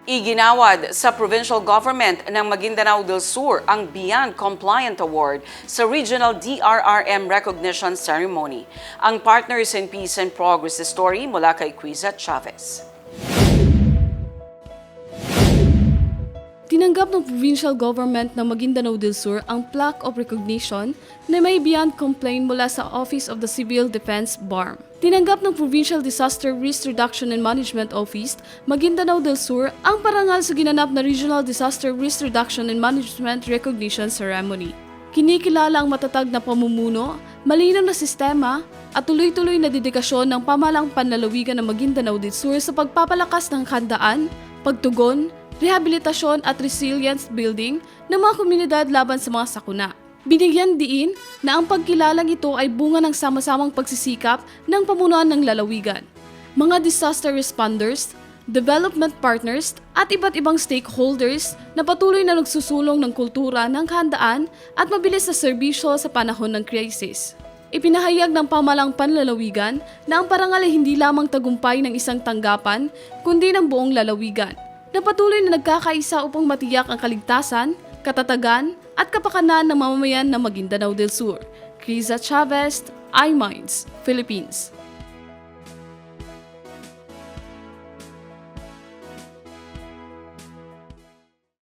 Iginawad sa provincial government ng Maguindanao del Sur ang Beyond Compliant Award sa Regional DRRM Recognition Ceremony. Ang Partners in Peace and Progress story mula kay Quiza Chavez. Tinanggap ng provincial government ng Maguindanao del Sur ang plaque of recognition na may Beyond Complaint mula sa Office of the Civil Defense BARM. Tinanggap ng Provincial Disaster Risk Reduction and Management Office, Maguindanao del Sur, ang parangal sa ginanap na Regional Disaster Risk Reduction and Management Recognition Ceremony. Kinikilala ang matatag na pamumuno, malinaw na sistema, at tuloy-tuloy na dedikasyon ng pamahalang panlalawigan ng Maguindanao del Sur sa pagpapalakas ng handaan, pagtugon, rehabilitasyon at resilience building ng mga komunidad laban sa mga sakuna. Binigyan diin na ang pagkilalang ito ay bunga ng sama-samang pagsisikap ng pamunuan ng lalawigan, mga disaster responders, development partners at iba't ibang stakeholders na patuloy na nagsusulong ng kultura ng handaan at mabilis na serbisyo sa panahon ng krisis. Ipinahayag ng pamahalang panlalawigan na ang parangal ay hindi lamang tagumpay ng isang tanggapan, kundi ng buong lalawigan, na patuloy na nagkakaisa upang matiyak ang kaligtasan, katatagan, at kapakanan ng mamamayan ng Maguindanao del Sur. Quiza Chavez, iMinds, Philippines.